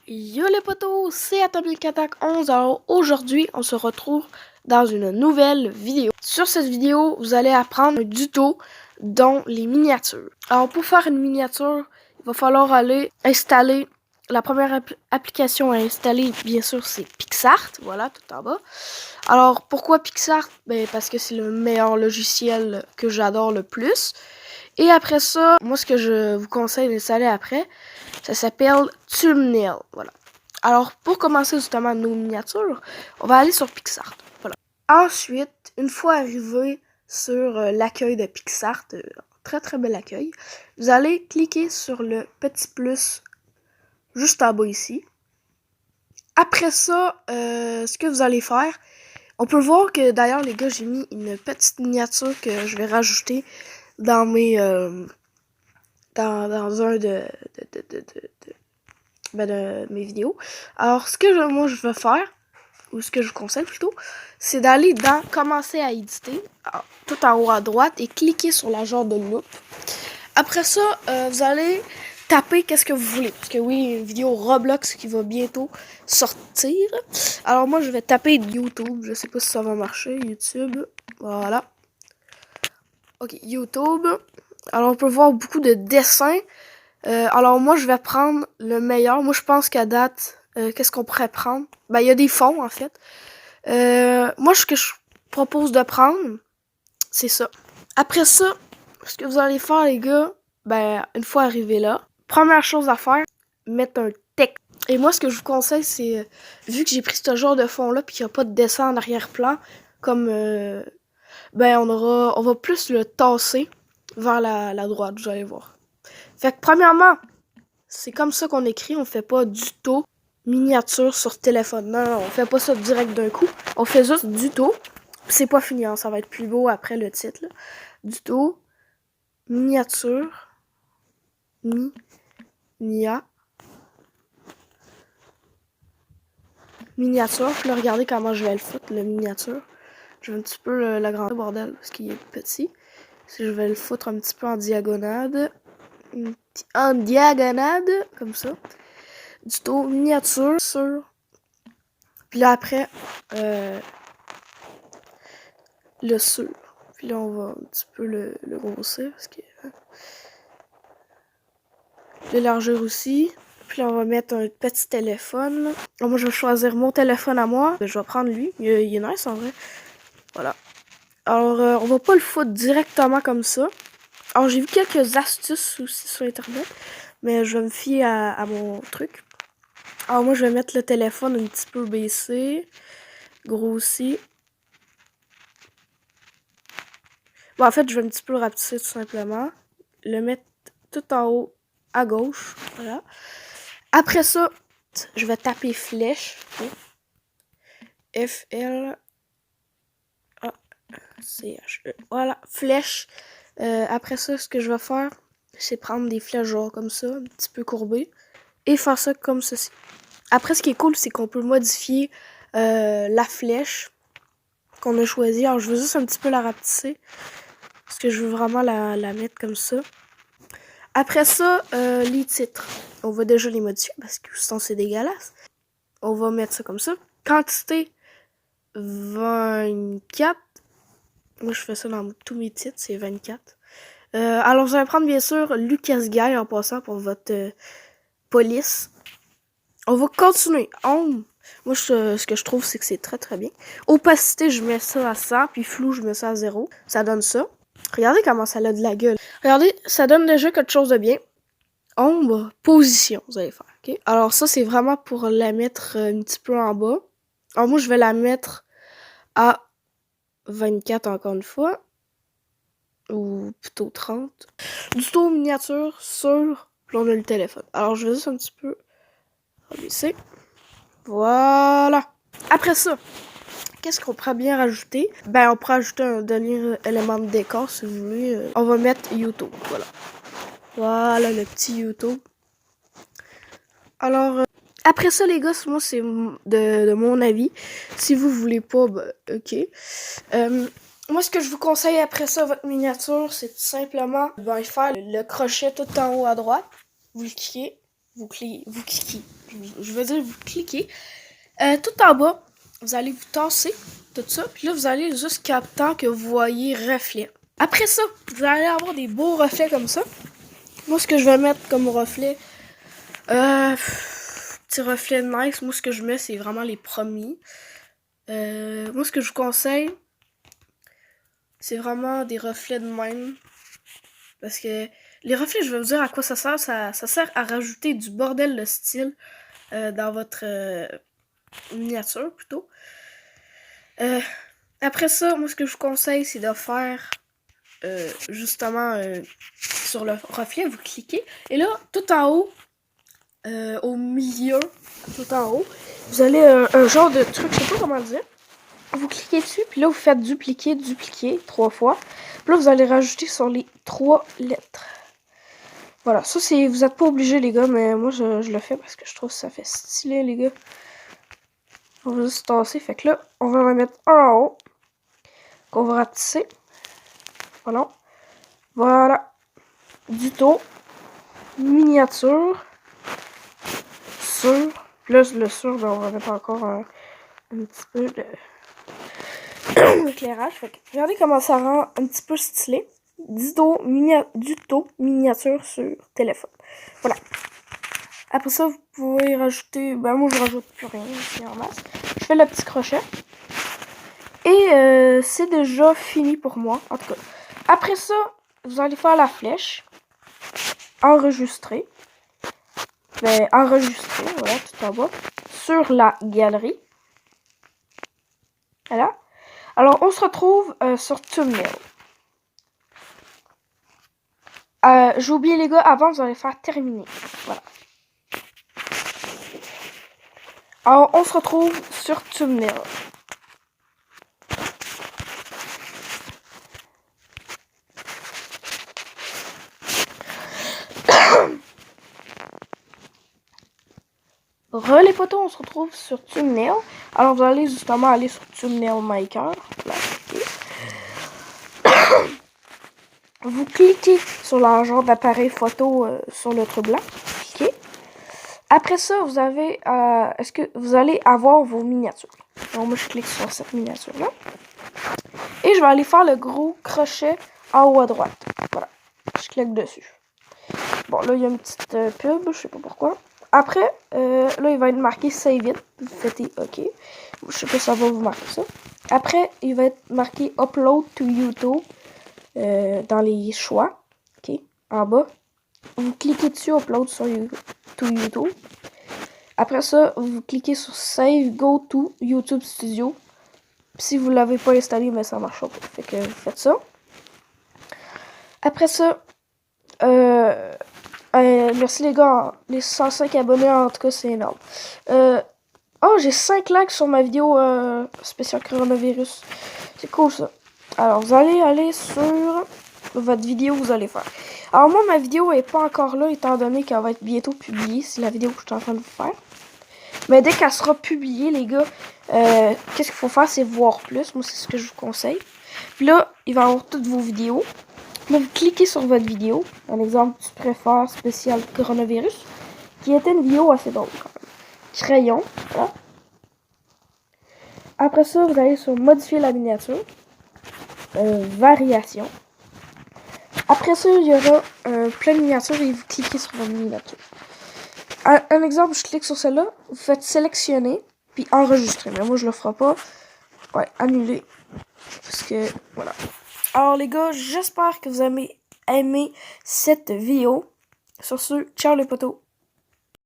Yo les potos, c'est Atomic Attack 11. Alors aujourd'hui, on se retrouve dans une nouvelle vidéo. Sur cette vidéo, vous allez apprendre un tuto dont les miniatures. Alors pour faire une miniature, il va falloir aller installer la première application à installer, bien sûr, c'est PixArt. Voilà, tout en bas. Alors pourquoi PixArt? Ben, parce que c'est le meilleur logiciel que j'adore le plus. Et après ça, moi ce que je vous conseille d'installer après, ça s'appelle Thumbnail. Voilà. Alors pour commencer justement nos miniatures, on va aller sur PixArt. Voilà. Ensuite, une fois arrivé sur l'accueil de PixArt, très très bel accueil, vous allez cliquer sur le petit plus juste en bas ici. Après ça, ce que vous allez faire, on peut voir que d'ailleurs les gars, j'ai mis une petite miniature que je vais rajouter dans mes dans un de mes vidéos. Alors ce que moi je veux faire, ou ce que je vous conseille plutôt, c'est d'aller dans commencer à éditer, tout en haut à droite, et cliquer sur la genre de loupe. Après ça, vous allez taper qu'est-ce que vous voulez, parce que oui, une vidéo Roblox qui va bientôt sortir. Alors moi je vais taper YouTube, je sais pas si ça va marcher, YouTube, voilà. Ok, YouTube. Alors on peut voir beaucoup de dessins. Alors moi je vais prendre le meilleur. Moi je pense qu'à date, qu'est-ce qu'on pourrait prendre? Ben il y a des fonds en fait. Moi ce que je propose de prendre, c'est ça. Après ça, ce que vous allez faire les gars, ben une fois arrivé là, première chose à faire, mettre un texte. Et moi ce que je vous conseille c'est, vu que j'ai pris ce genre de fond là puis qu'il n'y a pas de dessin en arrière-plan, comme ben on va plus le tasser vers la droite, vous allez voir. Fait que premièrement, c'est comme ça qu'on écrit, on fait pas du tout miniature sur téléphone. Non, on fait pas ça direct d'un coup. On fait juste du tout. C'est pas fini, hein, ça va être plus beau après le titre. Là. Du tout, miniature, miniature. Puis là, regardez comment je vais le foutre, le miniature. Je vais un petit peu l'agrandir, bordel, parce qu'il est petit. Si je vais le foutre un petit peu en diagonale. En diagonale, comme ça. Du tout, miniature, sur. Puis là, après, le sur. Puis là, on va un petit peu le grossir, parce que... l'élargir aussi. Puis là, on va mettre un petit téléphone. Alors, moi, je vais choisir mon téléphone à moi. Je vais prendre lui. Il est nice, en vrai. Voilà. Alors, on va pas le foutre directement comme ça. Alors, j'ai vu quelques astuces aussi sur Internet. Mais je vais me fier à mon truc. Alors, moi, je vais mettre le téléphone un petit peu baissé. Grossi. Bon, en fait, je vais un petit peu le rapetisser tout simplement. Le mettre tout en haut à gauche. Voilà. Après ça, je vais taper flèche. F-L... C-H-E. Voilà, flèche. Après ça, ce que je vais faire, c'est prendre des flèches genre comme ça, un petit peu courbées, et faire ça comme ceci. Après, ce qui est cool, c'est qu'on peut modifier la flèche qu'on a choisie. Alors, je veux juste un petit peu la rapetisser, parce que je veux vraiment la mettre comme ça. Après ça, les titres. On va déjà les modifier, parce que sinon c'est dégueulasse. On va mettre ça comme ça. Quantité 24. Moi, je fais ça dans tous mes titres, c'est 24. Alors, vous allez prendre, bien sûr, Lucas Guy en passant pour votre police. On va continuer. Moi, ce que je trouve, c'est que c'est très, très bien. Opacité, je mets ça à 100, puis flou, je mets ça à 0. Ça donne ça. Regardez comment ça a de la gueule. Regardez, ça donne déjà quelque chose de bien. Ombre, position, vous allez faire, ok? Alors, ça, c'est vraiment pour la mettre un petit peu en bas. Alors, moi, je vais la mettre à 24 encore une fois. Ou plutôt 30. Du tout miniature sur... Puis on a le téléphone. Alors je vais juste un petit peu rebaisser. Voilà. Après ça, qu'est-ce qu'on pourrait bien rajouter? Ben on pourrait ajouter un dernier élément de décor si vous voulez. On va mettre YouTube. Voilà. Voilà le petit YouTube. Alors... après ça, les gars, moi, c'est de mon avis. Si vous voulez pas, ben, ok. Moi, ce que je vous conseille après ça, votre miniature, c'est tout simplement faire le crochet tout en haut à droite. Vous le cliquez. vous cliquez. Je veux dire, vous cliquez. Tout en bas, vous allez vous tasser, tout ça. Puis là, vous allez jusqu'à temps que vous voyez reflet. Après ça, vous allez avoir des beaux reflets comme ça. Moi, ce que je vais mettre comme reflet, petit reflet nice. Moi, ce que je mets, c'est vraiment les premiers. Moi, ce que je vous conseille, c'est vraiment des reflets de même. Parce que les reflets, je vais vous dire à quoi ça sert. Ça sert à rajouter du bordel de style dans votre miniature, plutôt. Après ça, moi, ce que je vous conseille, c'est de faire justement sur le reflet, vous cliquez. Et là, tout en haut, au milieu, tout en haut, vous avez un genre de truc, je sais pas comment le dire. Vous cliquez dessus, puis là, vous faites dupliquer 3 fois. Puis là, vous allez rajouter sur les 3 lettres. Voilà, ça, c'est, vous n'êtes pas obligés, les gars, mais moi, je le fais parce que je trouve que ça fait stylé, les gars. On va juste tasser. Fait que là, on va en mettre un en haut, qu'on va ratisser. Voilà. Voilà. Dito. Miniature. Sur. Là, le sur, ben, on va mettre encore un petit peu de d'éclairage. Fait que regardez comment ça rend un petit peu stylé. Dito miniature sur téléphone. Voilà. Après ça, vous pouvez rajouter... Ben moi, je rajoute plus rien, c'est en masse. Je fais le petit crochet. Et c'est déjà fini pour moi, en tout cas. Après ça, vous allez faire la flèche. Enregistrer. Ben, enregistrer, voilà, tout en bas. Sur la galerie. Voilà. Alors, on se retrouve sur Thumbnail. J'ai oublié, les gars, avant, vous allez faire terminer. Voilà. Alors, on se retrouve sur Thumbnail. Les potos, on se retrouve sur Thumbnail. Alors, vous allez justement aller sur Thumbnail Maker. Là, vous cliquez sur le genre d'appareil photo sur le truc blanc. Cliquez. Après ça, vous avez, est-ce que vous allez avoir vos miniatures? Donc, moi, je clique sur cette miniature-là. Et je vais aller faire le gros crochet en haut à droite. Voilà. Je clique dessus. Bon, là, il y a une petite pub, je sais pas pourquoi. Après, là, il va être marqué Save It. Vous faites OK. Je sais pas si ça va vous marquer ça. Après, il va être marqué Upload to YouTube dans les choix. OK. En bas. Vous cliquez dessus, Upload to YouTube. Après ça, vous cliquez sur Save Go to YouTube Studio. Si vous l'avez pas installé, mais ça marche pas. Fait que vous faites ça. Après ça, merci les gars, les 105 abonnés, en tout cas, c'est énorme. Oh, j'ai 5 likes sur ma vidéo spéciale coronavirus. C'est cool ça. Alors, vous allez aller sur votre vidéo, vous allez faire. Alors, moi, ma vidéo est pas encore là, étant donné qu'elle va être bientôt publiée. C'est la vidéo que je suis en train de vous faire. Mais dès qu'elle sera publiée, les gars, qu'est-ce qu'il faut faire? C'est voir plus. Moi, c'est ce que je vous conseille. Puis là, il va y avoir toutes vos vidéos. Là, vous cliquez sur votre vidéo. Un exemple, tu préfères spécial coronavirus, qui était une vidéo assez drôle quand même. Crayon, voilà. Après ça, vous allez sur modifier la miniature. Variation. Après ça, il y aura plein de miniatures et vous cliquez sur votre miniature. Un exemple, je clique sur celle-là, vous faites sélectionner, puis enregistrer. Mais moi, je le ferai pas. Ouais, annuler. Parce que, voilà. Alors, les gars, j'espère que vous avez aimé cette vidéo. Sur ce, ciao les potos.